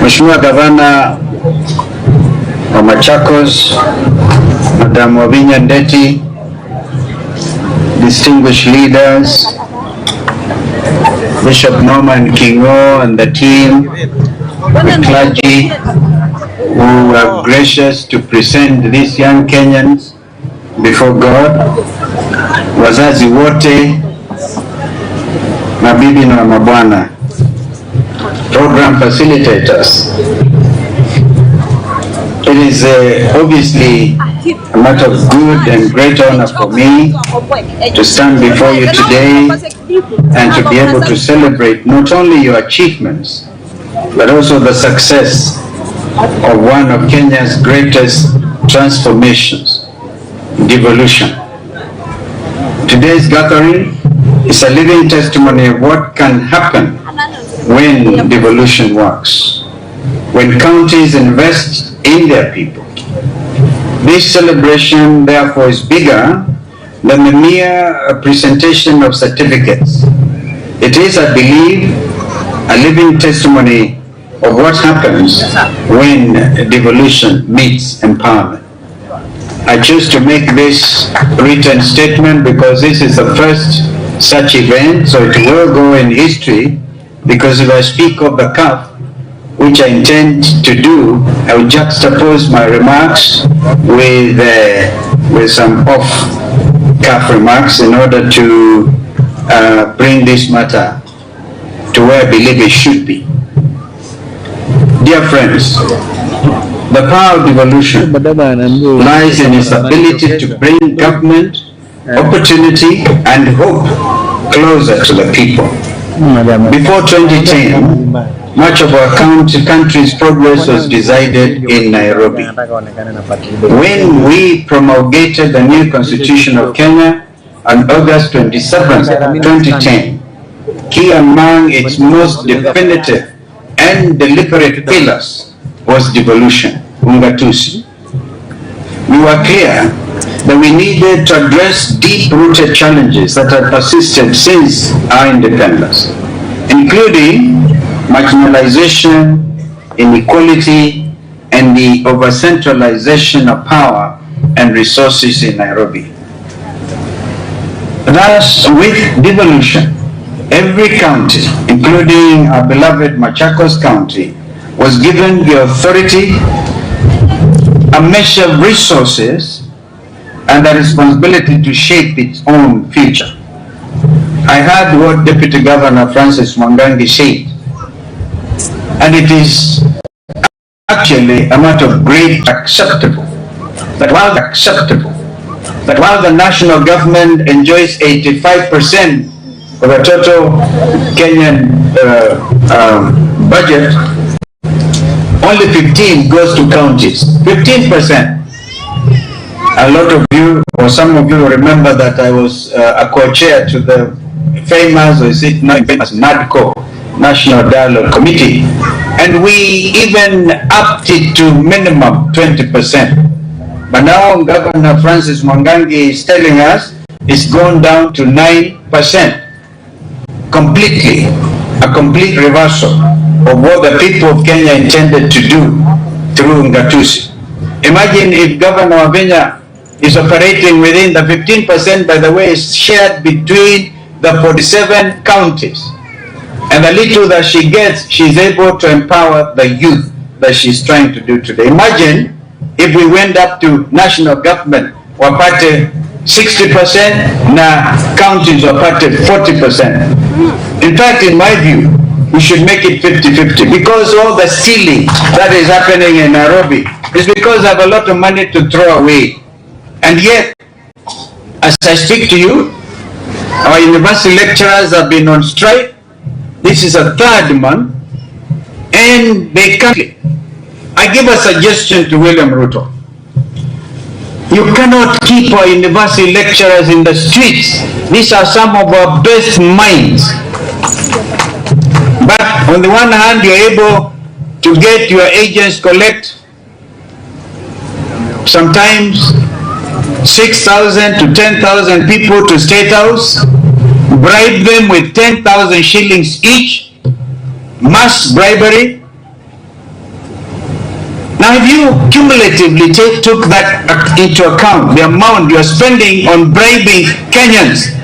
Mheshimiwa Gavana wa Machakos, Madam Wavinya Ndeti, distinguished leaders, Bishop Norman Kingo and the team, the clergy who are gracious to present these young Kenyans before God, wazazi wote, mabibi na mabwana, program facilitators. It is obviously a matter of good and great honor for me to stand before you today and to be able to celebrate not only your achievements, but also the success of one of Kenya's greatest transformations, devolution. Today's gathering is a living testimony of what can happen when devolution works, when counties invest in their people. This celebration, therefore, is bigger than the mere presentation of certificates. It is, I believe, a living testimony of what happens when devolution meets empowerment. I choose to make this written statement because this is the first such event, so it will go in history, because if I speak of the CAF, which I intend to do, I will juxtapose my remarks with some off-CAF remarks in order to bring this matter to where I believe it should be. Dear friends, the power of devolution lies in its ability to bring government, opportunity, and hope closer to the people. Before 2010, much of our country's progress was decided in Nairobi. When we promulgated the new Constitution of Kenya on August 27, 2010, key among its most definitive and deliberate pillars was devolution, ungatuzi. We were clear that we needed to address deep-rooted challenges that had persisted since our independence, including marginalization, inequality, and the over-centralization of power and resources in Nairobi. Thus, with devolution, every county, including our beloved Machakos County, was given the authority, a measure of resources, and the responsibility to shape its own future. I heard what Deputy Governor Francis Mwangangi said, and it is actually a matter of great acceptable that while the national government enjoys 85% of the total Kenyan budget, only 15% goes to counties. 15%. A lot of you, or some of you, remember that I was a co-chair to the famous, or is it not famous, NADCO, National Dialogue Committee, and we even upped it to minimum 20%. But now Governor Francis Mwangangi is telling us it's gone down to 9%. Completely, a complete reversal of what the people of Kenya intended to do through Ngatusi. Imagine if Governor Wavinya is operating within the 15%, by the way, is shared between the 47 counties. And the little that she gets, she's able to empower the youth that she's trying to do today. Imagine if we went up to national government, wapate 60%, na counties wapate 40%. In fact, in my view, we should make it 50-50, because all the stealing that is happening in Nairobi is because I have a lot of money to throw away. And yet, as I speak to you, our university lecturers have been on strike. This is a third month, and they can't. I give a suggestion to William Ruto. You cannot keep our university lecturers in the streets. These are some of our best minds. But on the one hand, you're able to get your agents collect sometimes 6,000 to 10,000 people to State House, bribe them with 10,000 shillings each, mass bribery. Now, if you cumulatively took that into account, the amount you're spending on bribing Kenyans,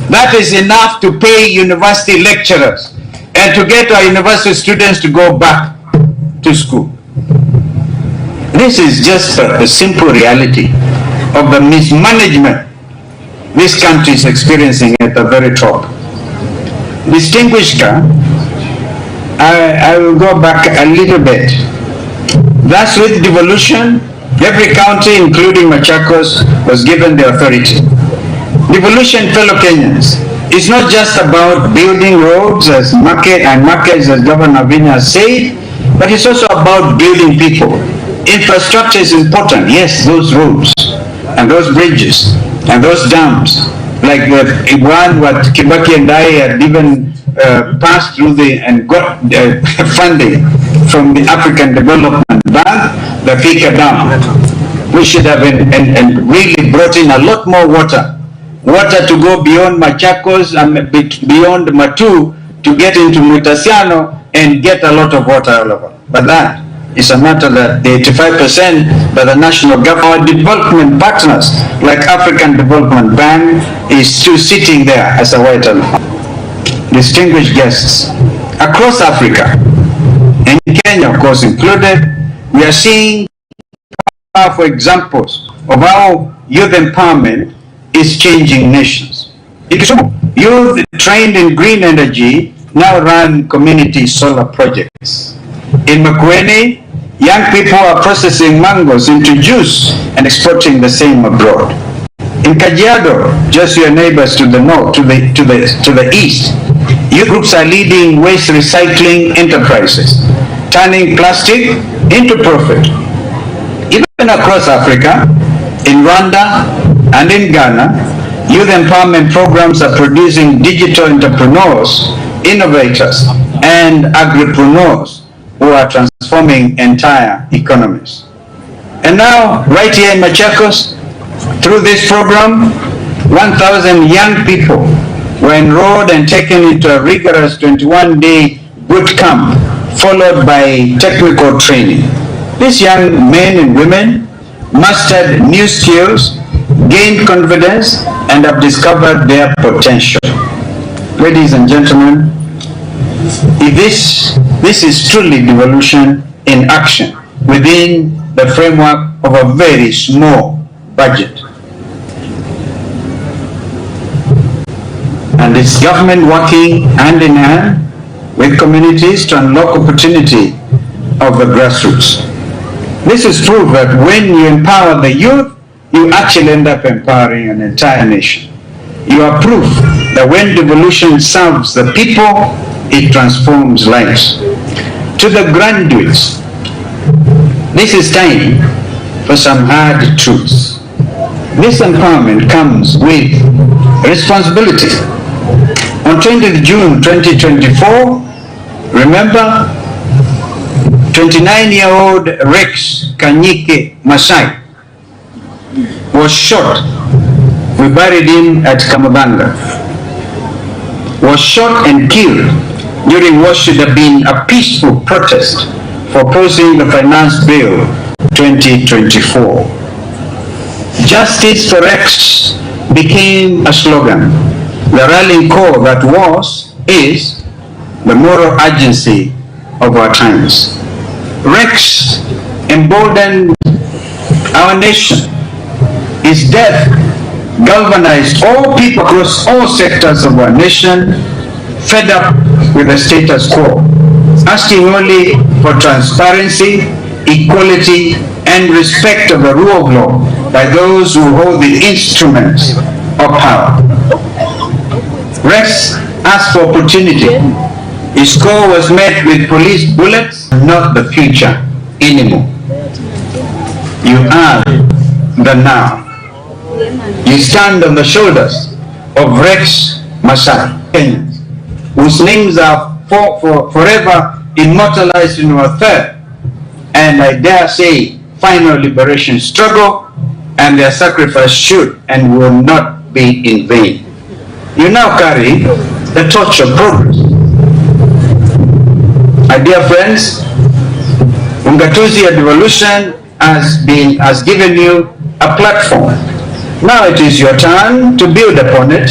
that is enough to pay university lecturers and to get our university students to go back to school. This is just a simple reality of the mismanagement this country is experiencing at the very top. Distinguished Ka, I will go back a little bit. Thus, with devolution, every county, including Machakos, was given the authority. Devolution, fellow Kenyans, is not just about building roads as markets, as Governor Vinya said, but it's also about building people. Infrastructure is important. Yes, those roads and those bridges and those dams, like the one what Kibaki and I had even passed through and got funding from the African Development Bank, the Fika Dam. We should have and really brought in a lot more water to go beyond Machakos and beyond Matu to get into Mutasiano and get a lot of water all over. But that is a matter that the 85% that the national government development partners like African Development Bank is still sitting there as a white elephant. Distinguished guests, across Africa, and Kenya of course included, we are seeing powerful examples of how youth empowerment is changing nations. Youth trained in green energy now run community solar projects. In Makueni, young people are processing mangoes into juice and exporting the same abroad. In Kajiado, just your neighbors to the north, to the east, youth groups are leading waste recycling enterprises, turning plastic into profit. Even across Africa, in Rwanda and in Ghana, youth empowerment programs are producing digital entrepreneurs, innovators, and agripreneurs who are transforming entire economies. And now, right here in Machakos, through this program, 1,000 young people were enrolled and taken into a rigorous 21-day boot camp, followed by technical training. These young men and women mastered new skills, gained confidence, and have discovered their potential. Ladies and gentlemen, if this is truly devolution in action within the framework of a very small budget. And it's government working hand in hand with communities to unlock opportunity of the grassroots. This is proof that when you empower the youth, you actually end up empowering an entire nation. You are proof that when devolution serves the people, it transforms lives. To the graduates, this is time for some hard truths. This empowerment comes with responsibility. On 20th June 2024, remember, 29-year-old Rex Kanyike Masai was shot. We buried him at Kamabanga. Was shot and killed during what should have been a peaceful protest for opposing the Finance Bill 2024. Justice for Rex became a slogan, the rallying call that is the moral urgency of our times. Rex emboldened our nation. His death galvanized all people across all sectors of our nation, fed up with the status quo, asking only for transparency, equality, and respect of the rule of law by those who hold the instruments of power. Rex asked for opportunity. His score was met with police bullets, not the future anymore. You are the now. You stand on the shoulders of Rex Masai, Kenyans, whose names are forever immortalized in our third, and I dare say, final liberation struggle, and their sacrifice should and will not be in vain. You now carry the torch of progress. My dear friends, Ungatuzi Devolution has given you a platform. Now it is your turn to build upon it.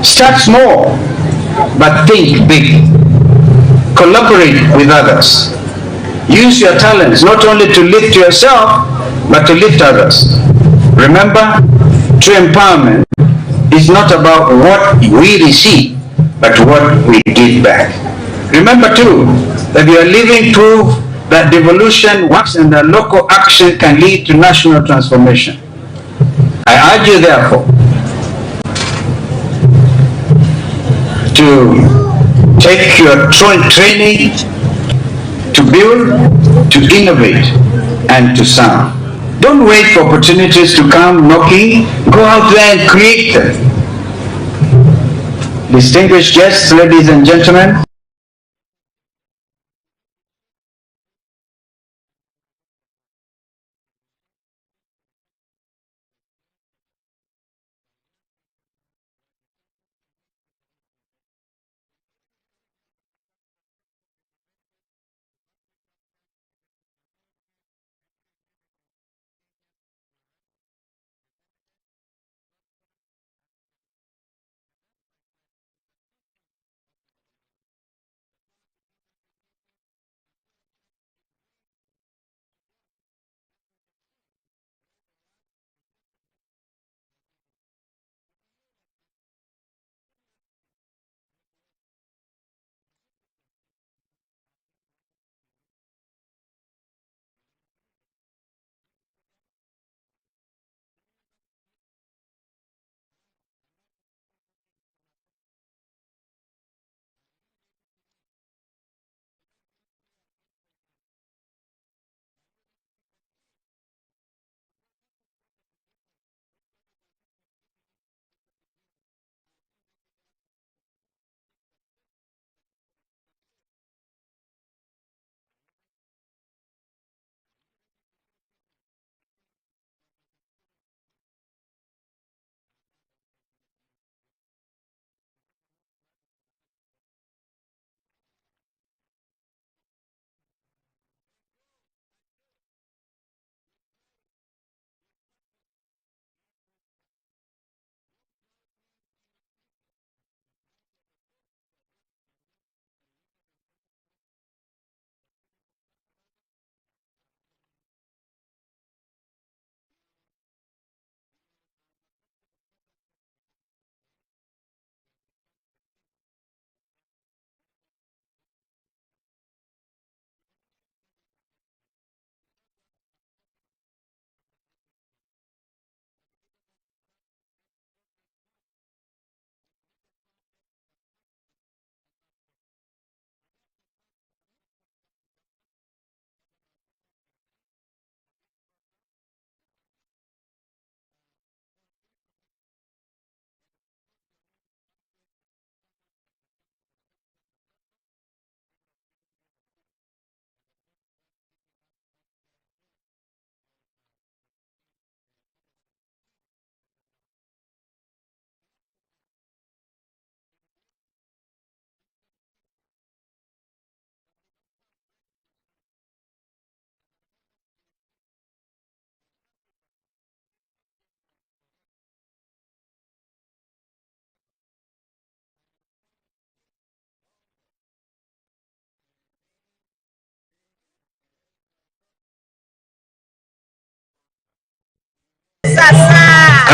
Start small, but think big. Collaborate with others. Use your talents not only to lift yourself, but to lift others. Remember, true empowerment is not about what we receive, but what we give back. Remember too, that you are living proof that devolution works and that local action can lead to national transformation. I urge you therefore to take your training to build, to innovate, and to serve. Don't wait for opportunities to come knocking. Go out there and create them. Distinguished guests, ladies and gentlemen,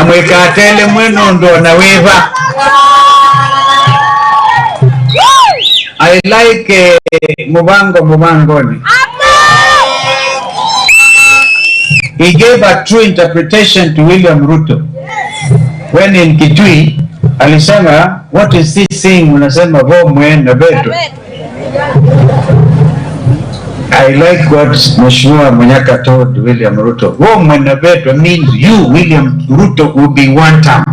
amwekatele mwenu ndo na wiva. I like Mubangoni. He gave a true interpretation to William Ruto. When in Kitui, alisema, what is this thing unasema vo mwenda beto? I like what Mheshimiwa Munyaka told William Ruto. Vo mwenda beto means you, William Ruto, will be one term.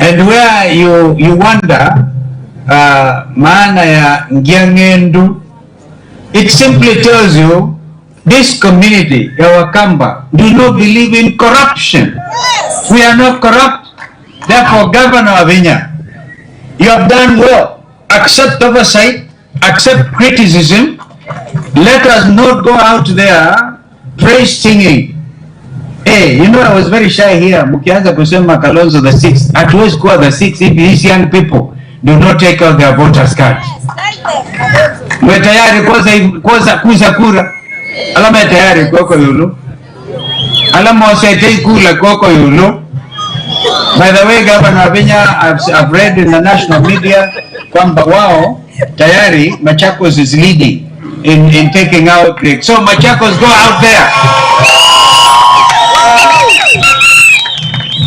And where you wonder, maana ya ngiangendu, it simply tells you this community, ya Wakamba, do not believe in corruption. We are not corrupt. Therefore, Governor Avinya, You have done well. Accept oversight, accept criticism. Let us not go out there praise singing. Hey, you know, I was very shy here. Mukianza kusema Kalonzo the sixth. Hatuwezi kuwa the sixth if these young people do not take out their voters cards. Mwe tayari kuza kura. Alama tayari kwako yulu. Alama wasetei kula kwako yulu. By the way, Governor Abinya, I've read in the national media kwamba wao tayari Machakos is leading in taking out the, so Machakos, go out there.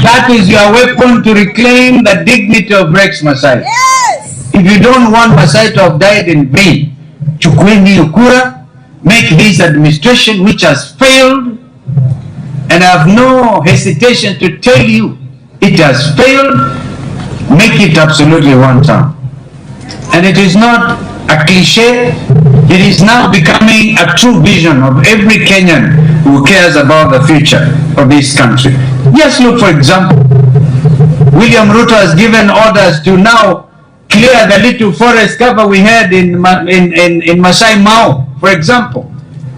That is your weapon to reclaim the dignity of Rex Masai. Yes. If you don't want Masai to have died in vain, chukueni yukura, make this administration which has failed, and I have no hesitation to tell you it has failed, make it absolutely one term. And it is not a cliche, it is now becoming a true vision of every Kenyan who cares about the future of this country. Just look, for example, William Ruto has given orders to now clear the little forest cover we had in Masai Mao, for example,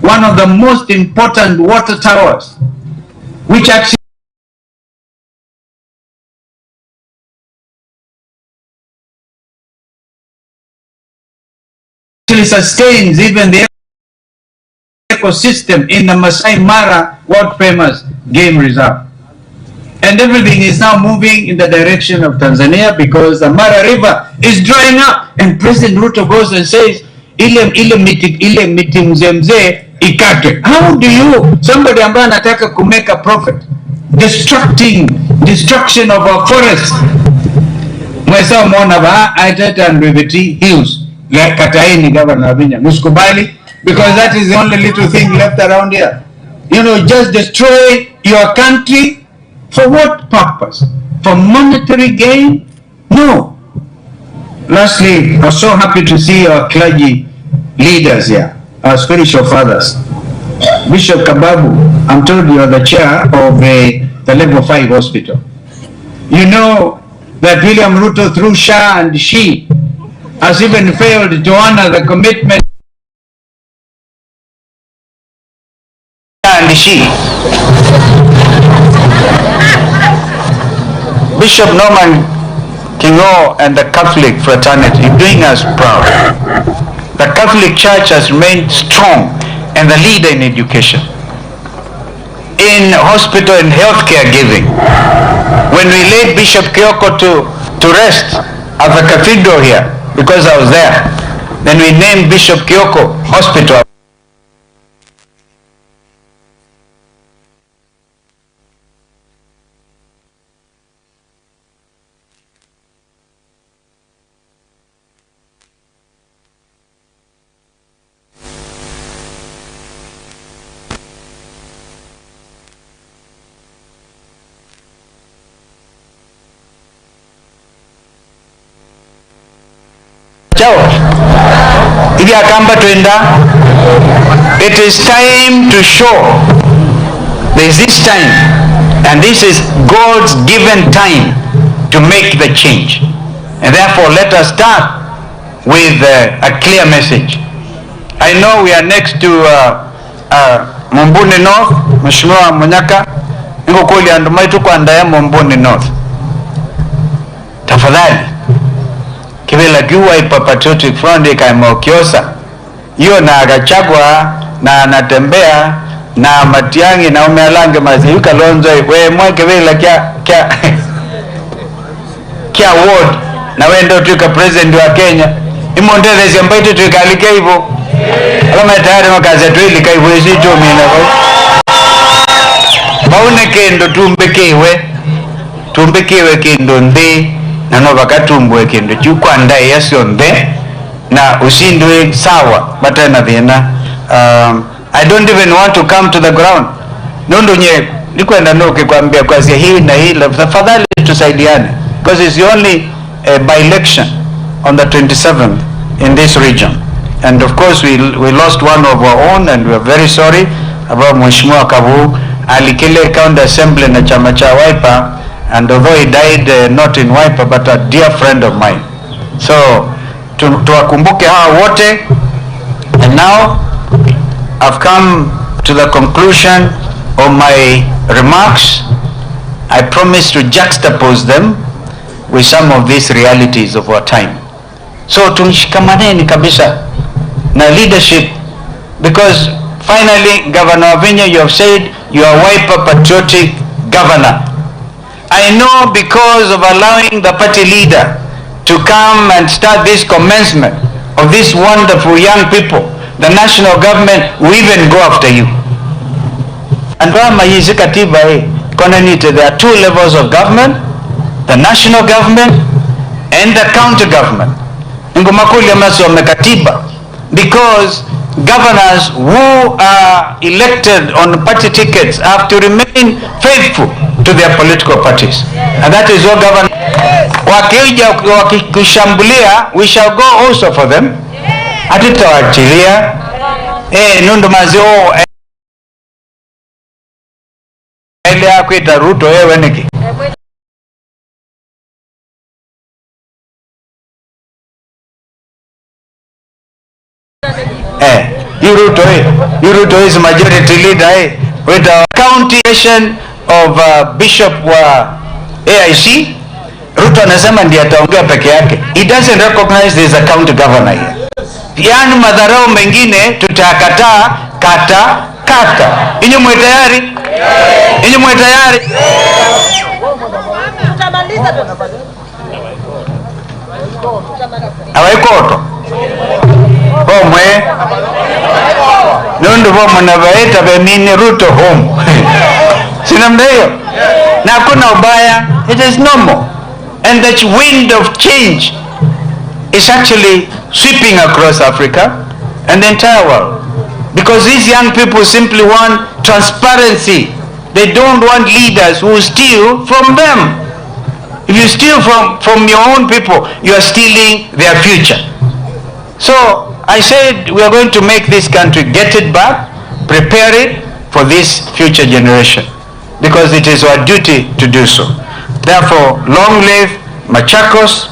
one of the most important water towers, which actually sustains even the ecosystem in the Masai Mara world famous game reserve. And everything is now moving in the direction of Tanzania because the Mara River is drying up. And President Ruto goes and says, ile miti mzee ikate. How do you, somebody ambaye anataka to make a profit, destruction of our forests. Mwesa umeona ba Aitata and Riveti Hills, like Kataini Governor Abinya, muskubali, because that is the only little thing left around here. You know, just destroy your country. For what purpose? For monetary gain? No. Lastly, I was so happy to see our clergy leaders here, our spiritual fathers. Bishop Kababu, I'm told you are the chair of the level 5 hospital. You know that William Ruto through Shah and she has even failed to honor the commitment and she. Bishop Norman Kingo and the Catholic fraternity doing us proud. The Catholic Church has remained strong and the leader in education, in hospital and healthcare giving. When we laid Bishop Kyoko to rest at the cathedral here, because I was there, then we named Bishop Kyoko Hospital. It is time to show there is this time, and this is God's given time to make the change, and therefore let us start with a clear message. I know we are next to Mumbuni North, Mheshimiwa Munyaka, niko kuli andumai tuko andaya Mumbuni North. Tafadhali kivela Wiper Patriotic Front ikaimokiosa hiyo na agachagwa na anatembea na Matiangi na umealange mazi Kalonzo we mwake vela kia ward na we ndio tuka president wa Kenya imondele zimbaito tukalike hivyo kama tayari makazi yetu ilika hivyo isicho mina baune kendo tumbekewe kendo ndi na no bakatumbwe kendo chukwa ndai yasionde na usindwe sawa batana thina. I don't even want to come to the ground. Nondo nye nikwenda noke kwambia kwa hii na hii tafadhali tusaidiane, because it's the only by election on the 27th in this region, and of course we lost one of our own and we are very sorry about Mheshimiwa Kavu alikile county assembly na chama cha Wiper, and although he died not in Wiper but a dear friend of mine. So tuwakumbuke hawa wote. And now I've come to the conclusion of my remarks. I promise to juxtapose them with some of these realities of our time. So tunshikamaneni kabisa na leadership, because finally, Governor Wavinya, you have said you are Wiper patriotic governor. I know because of allowing the party leader to come and start this commencement of these wonderful young people, the national government will even go after you. And there are two levels of government, the national government and the county government. Because governors who are elected on party tickets have to remain faithful to their political parties. And that is what governors, wakikushambulia, we shall go also for them. Hatutawachilia. Nundu mazio ele kuita Ruto weniki. Ruto is majority leader with the county of Bishop wa AIC. Ruto anasema ndiye ataongea peke yake. He doesn't recognize there is a county governor here. Yani madharau mengine tutakataa kata. Inyi mwe tayari? Inyi mwe tayari? Awaikoto. Bomwe. Nundu bomu na baeta benini Ruto home. Sinamdeyo? Na kuna ubaya. It is normal. And that wind of change is actually sweeping across Africa and the entire world. Because these young people simply want transparency. They don't want leaders who steal from them. If you steal from your own people, you are stealing their future. So I said we are going to make this country, get it back, prepare it for this future generation, because it is our duty to do so. Therefore, long live Machakos,